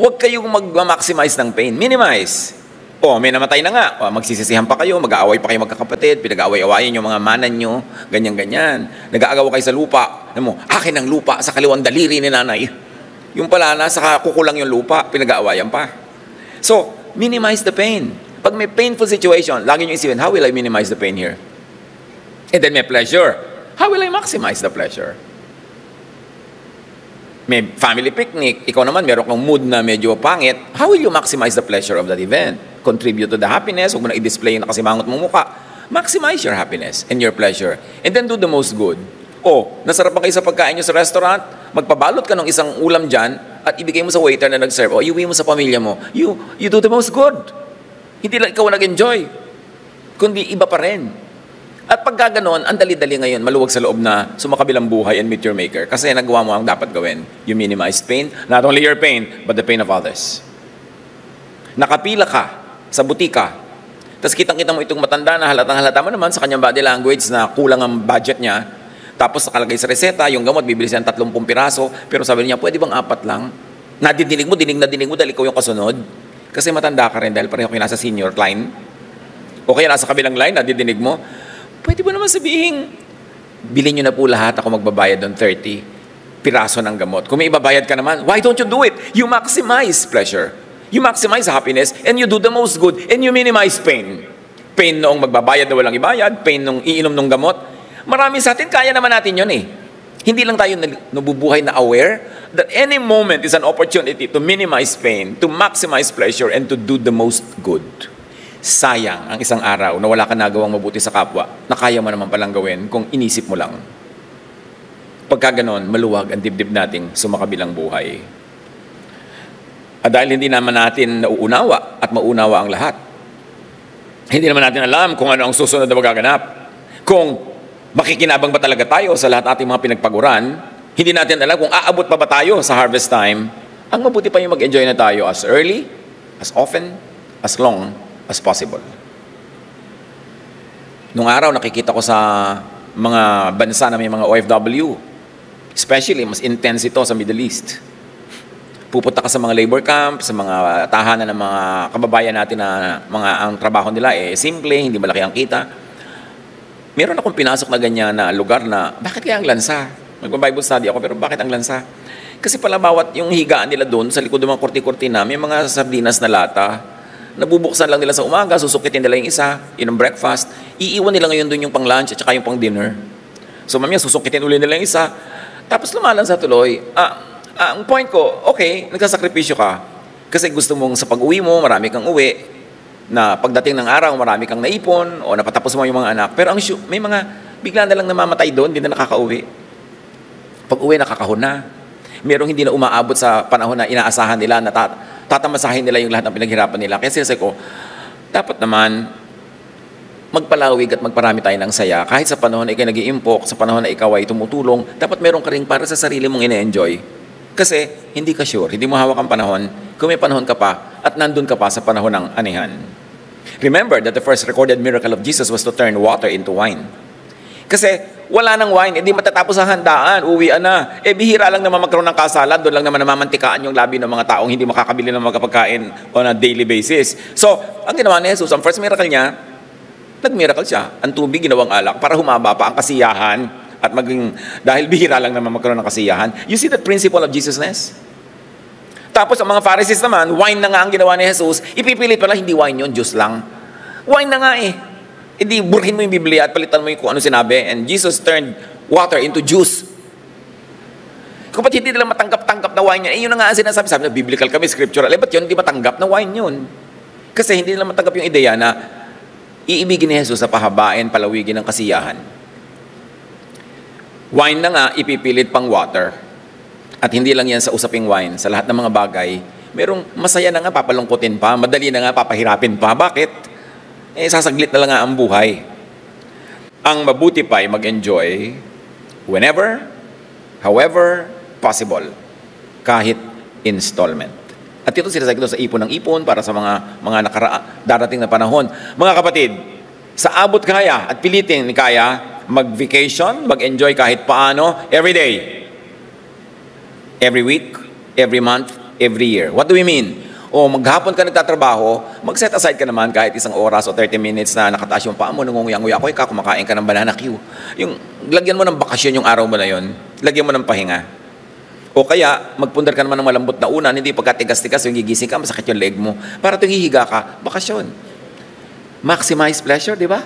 Huwag kayong mag-maximize ng pain, minimize. May namatay na nga. Magsisisihan pa kayo, mag-aaway pa kayo magkakapatid, pinag-aaway-awayin yung mga manan nyo, ganyan-ganyan. Nag-aagawa kayo sa lupa. Akin ang lupa sa kaliwang daliri ni nanay. Yung pala, nasa kukulang yung lupa, pinag-aawayan pa. So, minimize the pain. Pag may painful situation, lagi nyo isipin, how will I minimize the pain here? And then may pleasure. How will I maximize the pleasure? May family picnic, ikaw naman meron kang mood na medyo pangit, how will you maximize the pleasure of that event? Contribute to the happiness, huwag mo na i-display yung nakasimangot mong mukha. Maximize your happiness and your pleasure. And then do the most good. Nasarapan kayo sa pagkain nyo sa restaurant, magpabalot ka ng isang ulam dyan, at ibigay mo sa waiter na nag-serve, iuwi mo sa pamilya mo, you do the most good. Hindi lang ikaw nag-enjoy, kundi iba pa rin. At pagka ganon, ang dali-dali ngayon, maluwag sa loob na sumakabilang buhay and meet your Maker. Kasi nagawa mo ang dapat gawin. You minimize pain, not only your pain, but the pain of others. Nakapila ka sa butika, tapos kitang-kita mo itong matanda na halatang-halata mo naman sa kanyang body language na kulang ang budget niya. Tapos nakalagay sa reseta, yung gamot, bibili siya ng 30 piraso, pero sabi niya, pwede bang 4 lang? Nadidinig mo, dinig na dinig mo dahil ikaw yung kasunod. Kasi matanda ka rin dahil pareho kayo nasa senior line. O kaya nasa kabilang line, nadidinig mo, pwede ba naman sabihin, bilhin nyo na po lahat, ako magbabayad ng 30 piraso ng gamot. Kung may ibabayad ka naman, why don't you do it? You maximize pleasure. You maximize happiness, and you do the most good, and you minimize pain. Pain noong magbabayad na walang ibayad, pain noong iinom ng gamot. Marami sa atin, kaya naman natin yun eh. Hindi lang tayo nabubuhay na aware that any moment is an opportunity to minimize pain, to maximize pleasure, and to do the most good. Sayang ang isang araw na wala ka nagawang mabuti sa kapwa na kaya mo naman palang gawin kung inisip mo lang. Pagka ganon, maluwag ang dibdib nating sumakabilang buhay. At dahil hindi naman natin nauunawa at maunawa ang lahat, hindi naman natin alam kung ano ang susunod na magaganap. Kung makikinabang ba talaga tayo sa lahat ating mga pinagpaguran, hindi natin alam kung aabot pa ba tayo sa harvest time. Ang mabuti pa yung mag-enjoy na tayo as early, as often, as long as possible. Nung araw, nakikita ko sa mga bansa na may mga OFW, especially, mas intense ito sa Middle East. Pupunta ka sa mga labor camp, sa mga tahanan ng mga kababayan natin na ang trabaho nila simple, hindi malaki ang kita. Meron akong pinasok na ganyan na lugar na, bakit kaya ang lansa? Mag-Bible study ako, pero bakit ang lansa? Kasi pala bawat yung higaan nila doon, sa likod ng mga kurti-kurtina, may mga sardinas na lata. Nabubuksan lang nila sa umaga, susukitin nila yung isa, yun ang breakfast. Iiwan nila ngayon doon yung pang lunch at saka yung pang dinner. So mamaya susukitin ulit nila yung isa. Tapos lumalan sa tuloy. Ang point ko, okay, nagsasakripisyo ka. Kasi gusto mong sa pag-uwi mo, marami kang uwi. Na pagdating ng araw, marami kang naipon o napatapos mo yung mga anak. Pero may mga bigla na lang namamatay doon, hindi na nakakauwi. Pag-uwi, nakakahon na. Merong hindi na umaabot sa panahon na inaasahan nila na tatamasahin nila yung lahat ng pinaghirapan nila. Kaya sinasabi ko, dapat naman magpalawig at magparami tayo ng saya. Kahit sa panahon na ikaw nag-iimpok, sa panahon na ikaw ay tumutulong, dapat meron ka rin para sa sarili mong ine-enjoy. Kasi hindi ka sure, hindi mo hawak ang panahon, kung may panahon ka pa at nandun ka pa sa panahon ng anihan. Remember that the first recorded miracle of Jesus was to turn water into wine. Kasi wala nang wine, hindi matatapos ang handaan, uwian na. Bihira lang naman magkaroon ng kasalan, doon lang naman namamantikaan yung labi ng mga taong hindi makakabili ng mga pagkain on a daily basis. So, ang ginawa ni Jesus, ang first miracle niya, nag-miracle siya. Ang tubig ginawang alak para humaba pa ang kasiyahan at dahil bihira lang naman magkaroon ng kasiyahan. You see that principle of Jesusness? Tapos ang mga Pharisees naman, wine na nga ang ginawa ni Jesus, ipipilit pala, hindi wine yun, juice lang. Wine na nga Hindi, burhin mo yung Biblia at palitan mo yung kung ano sinabi. And Jesus turned water into juice. Kung ba't hindi nila matanggap-tanggap na wine yun, yun na nga ang sinasabi. Sabi na, biblical kami, scriptural. Ba't yun, hindi matanggap na wine yun? Kasi hindi nila matanggap yung ideya na iibigin ni Jesus sa pahabain, palawigin ng kasiyahan. Wine na nga, ipipilit pang water. At hindi lang yan sa usaping wine, sa lahat ng mga bagay, merong masaya na nga, papalungkutin pa, madali na nga, papahirapin pa. Bakit? Sasaglit na lang nga ang buhay. Ang mabuti pa ay mag-enjoy whenever, however possible, kahit installment. At ito sinasabi ko sa ipon ng ipon para sa mga darating na panahon. Mga kapatid, sa abot kaya at pilitin kaya, mag-vacation, mag-enjoy kahit paano, every day, every week, every month, every year. What do we mean? O maghapon ka nagtatrabaho, mag-set aside ka naman kahit 1 oras o 30 minutes na nakataas yung paa mo, nangunguyang-nguya ako, kumakain ka ng banana Q. Yung, lagyan mo ng bakasyon yung araw mo na yun, lagyan mo ng pahinga. O kaya, magpundar ka naman ng malambot na unan, hindi pagkatigas-tigas, yung gigising ka, masakit yung leg mo. Para tuwing hihiga ka, bakasyon. Maximize pleasure, di ba?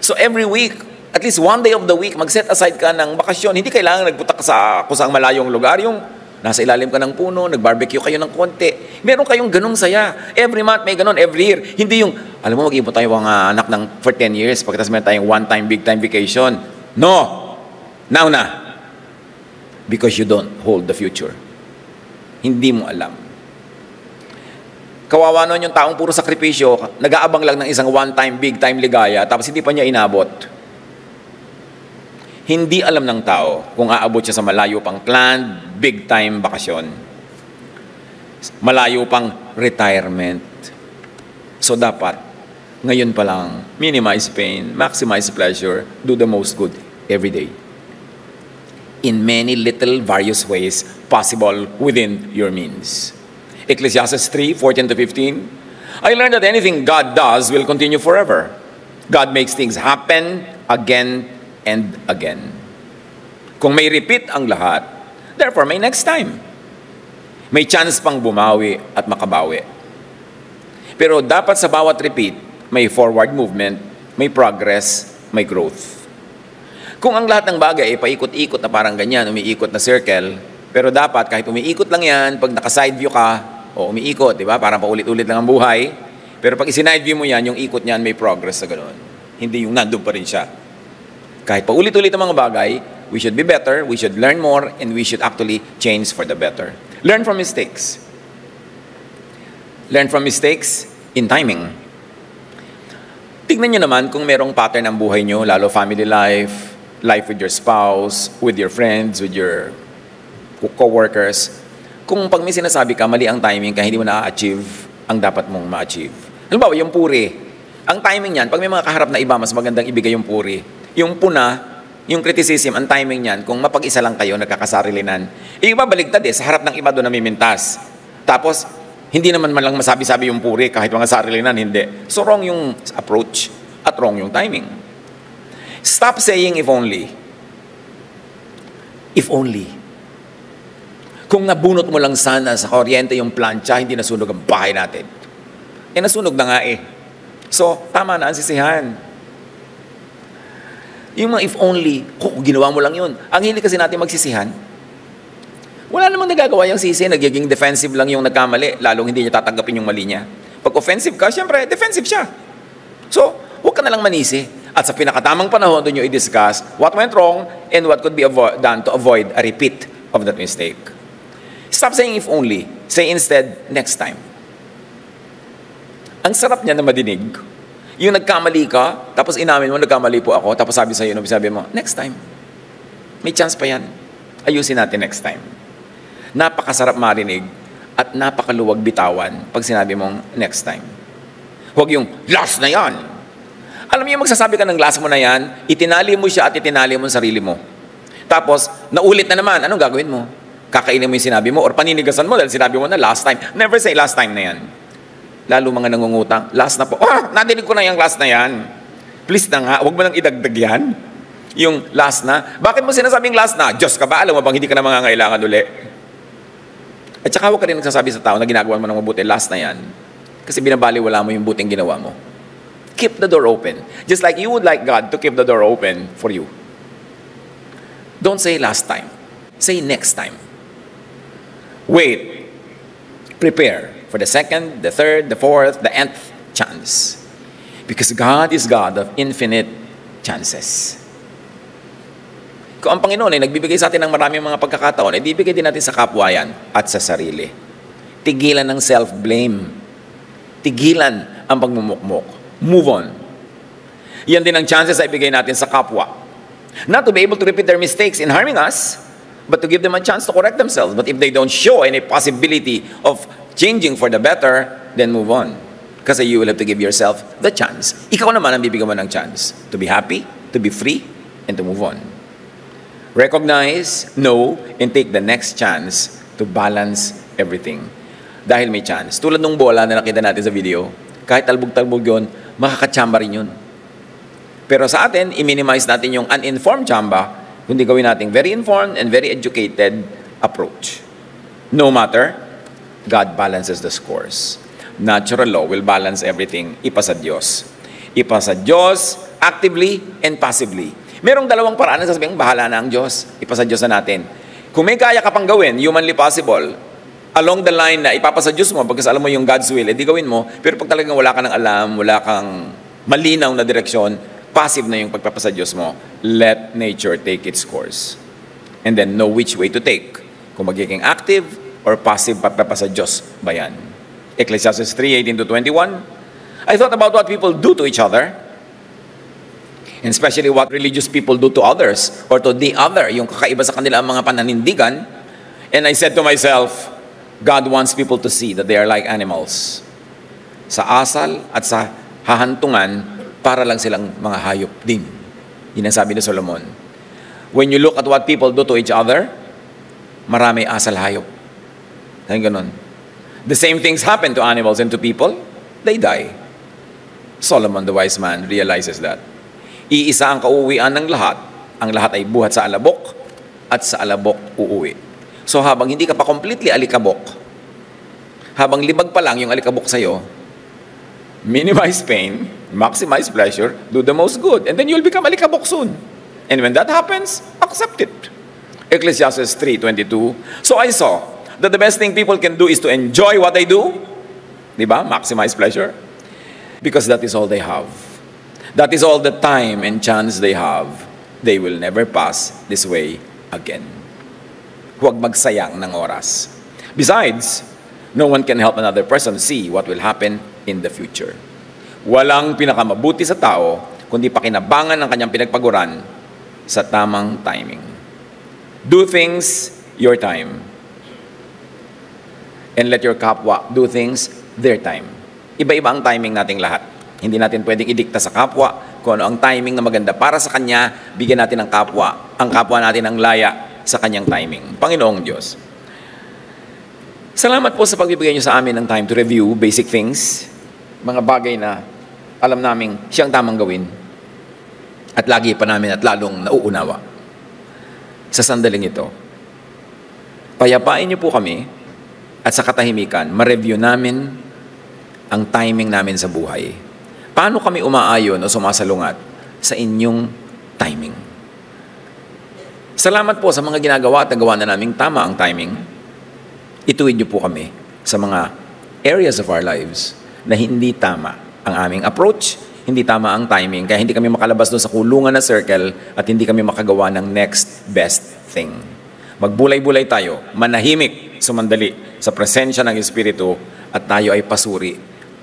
So every week, at least one day of the week, mag-set aside ka ng bakasyon. Hindi kailangan nagpunta ka sa kusang malayong lugar, yung nasa ilalim ka ng puno, nag-barbecue kayo ng konti. Meron kayong ganong saya. Every month may ganon, every year. Hindi yung, alam mo, mag-iipon tayo mga anak for 10 years, pagkatapos meron tayong one-time, big-time vacation. No! Now na! Because you don't hold the future. Hindi mo alam. Kawawa nun yung taong puro sakripisyo, nag-aabang lang ng isang one-time, big-time ligaya, tapos hindi pa niya inabot. Hindi alam ng tao kung aabot siya sa malayo pang planned, big-time bakasyon. Malayo pang retirement. So dapat, ngayon pa lang, minimize pain, maximize pleasure, do the most good every day. In many little various ways possible within your means. Ecclesiastes 3:14-15. I learned that anything God does will continue forever. God makes things happen again and again. Kung may repeat ang lahat, therefore may next time. May chance pang bumawi at makabawi. Pero dapat sa bawat repeat, may forward movement, may progress, may growth. Kung ang lahat ng bagay ay paikot-ikot na parang ganyan, umiikot na circle, pero dapat kahit umiikot lang yan, pag naka-side view ka, o umiikot, di ba? Parang paulit-ulit lang ang buhay. Pero pag isinide view mo yan, yung ikot niyan may progress sa ganoon. Hindi yung nandun pa rin siya. Kahit paulit-ulit ang mga bagay, we should be better, we should learn more, and we should actually change for the better. Learn from mistakes. Learn from mistakes in timing. Tignan nyo naman kung merong pattern ng buhay nyo, lalo family life, life with your spouse, with your friends, with your co-workers. Kung pag may sinasabi ka, mali ang timing kaya hindi mo na-achieve ang dapat mong ma-achieve. Halimbawa, yung puri. Ang timing niyan, pag may mga kaharap na iba, mas magandang ibigay yung puri. Yung puna, yung criticism, ang timing niyan, kung mapag-isa lang kayo, nagkakasarilinan. Iba baligtad sa harap ng iba doon namimintas. Tapos, hindi naman man lang masabi-sabi yung puri, kahit mga sarilinan, hindi. So, wrong yung approach at wrong yung timing. Stop saying if only. If only. Kung nabunot mo lang sana sa kuryente yung plancha, hindi nasunog ang bahay natin. Nasunog na nga So, tama na ang sisihan. Yung mga if only, kung ginawa mo lang yun. Ang hili kasi natin magsisihan. Wala namang nagagawa yung sisi, nagiging defensive lang yung nagkamali, lalong hindi niya tatanggapin yung mali niya. Pag offensive ka, syempre, defensive siya. So, huwag ka na lang manisi. At sa pinakatamang panahon, doon nyo i-discuss what went wrong and what could be done to avoid a repeat of that mistake. Stop saying if only. Say instead, next time. Ang sarap niya na madinig. Yung nagkamali ka, tapos inamin mo, nagkamali po ako, tapos sabi sa'yo, sabi mo, next time. May chance pa yan. Ayusin natin next time. Napakasarap marinig at napakaluwag bitawan pag sinabi mong next time. Huwag yung last na yan. Alam niyo, magsasabi ka ng last mo na yan, itinali mo siya at itinali mo ang sarili mo. Tapos, naulit na naman, anong gagawin mo? Kakainin mo yung sinabi mo or paninigasan mo dahil sinabi mo na last time. Never say last time na yan. Lalo mga nangungutang, last na po. Nadinig ko na yung last na yan. Please na nga, huwag mo nang idagdag yan. Yung last na. Bakit mo sinasabing last na? Diyos ka ba? Alam mo bang hindi ka na mangangailangan uli? At saka huwag ka rin nagsasabi sa tao na ginagawa mo ng mabuti, last na yan. Kasi binabaliwala mo yung buting ginawa mo. Keep the door open. Just like you would like God to keep the door open for you. Don't say last time. Say next time. Wait. Prepare for the second, the third, the fourth, the nth chance. Because God is God of infinite chances. Kung ang Panginoon ay nagbibigay sa atin ng maraming mga pagkakataon, ay bibigay din natin sa kapwa yan at sa sarili. Tigilan ng self-blame. Tigilan ang pagmumukmok. Move on. Yan din ang chances ay ibigay natin sa kapwa. Not to be able to repeat their mistakes in harming us, but to give them a chance to correct themselves. But if they don't show any possibility of changing for the better, then move on. Kasi you will have to give yourself the chance. Ikaw naman ang bibigyan mo ng chance to be happy, to be free, and to move on. Recognize, know, and take the next chance to balance everything. Dahil may chance. Tulad ng bola na nakita natin sa video, kahit talbog-talbog yun, makakatsamba rin yun. Pero sa atin, i-minimize natin yung uninformed tsamba, kundi gawin natin very informed and very educated approach. No matter, God balances the scores. Natural law will balance everything. Ipasa Diyos. Ipasa Diyos actively and passively. Merong dalawang paraan na sasabihin, bahala na ang Diyos. Ipasa Diyos na natin. Kung may kaya ka pang gawin, humanly possible, along the line na ipapasa Diyos mo, pagkas alam mo yung God's will, edi gawin mo. Pero pag talagang wala ka ng alam, wala kang malinaw na direksyon, passive na yung pagpapasa Diyos mo. Let nature take its course. And then know which way to take. Kung magiging active or passive pagpapasa Diyos ba yan? Ecclesiastes 3:18-21. I thought about what people do to each other, and especially what religious people do to others or to the other, yung kakaiba sa kanila ang mga pananindigan. And I said to myself, God wants people to see that they are like animals. sa asal at sa hahantungan, para lang silang mga hayop din. Yun ang sabi ni Solomon. When you look at what people do to each other, marami asal hayop. Ay ganun. The same things happen to animals and to people. They die. Solomon, the wise man, realizes that. Iisa ang kauuwian ng lahat. Ang lahat ay buhat sa alabok at sa alabok uuwi. So habang hindi ka pa completely alikabok, habang libag pa lang yung alikabok sa'yo, minimize pain, maximize pleasure, do the most good, and then you'll become alikabok soon. And when that happens, accept it. Ecclesiastes 3:22. So I saw that the best thing people can do is to enjoy what they do. Diba? Maximize pleasure. Because that is all they have. That is all the time and chance they have. They will never pass this way again. Huwag magsayang ng oras. Besides, no one can help another person see what will happen in the future. Walang pinakamabuti sa tao kundi pakinabangan ng kanyang pinagpaguran sa tamang timing. Do things your time. And let your kapwa do things their time. Iba-iba ang timing nating lahat. Hindi natin pwedeng idikta sa kapwa kung ano ang timing na maganda para sa kanya, bigyan natin ang kapwa natin ang laya sa kanyang timing. Panginoong Diyos, salamat po sa pagbibigay niyo sa amin ng time to review basic things, mga bagay na alam naming siyang tamang gawin at lagi pa namin at lalong nauunawa. Sa sandaling ito, payapain niyo po kami at sa katahimikan, ma-review namin ang timing namin sa buhay. Paano kami umaayon o sumasalungat sa inyong timing? Salamat po sa mga ginagawa at nagawa na naming tama ang timing. Ituwid niyo po kami sa mga areas of our lives na hindi tama ang aming approach, hindi tama ang timing, kaya hindi kami makalabas doon sa kulungan na circle at hindi kami makagawa ng next best thing. Magbulay-bulay tayo, manahimik, sumandali sa presensya ng Espiritu at tayo ay pasuri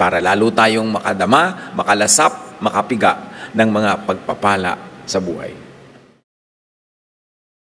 para lalo tayong makadama, makalasap, makapiga ng mga pagpapala sa buhay.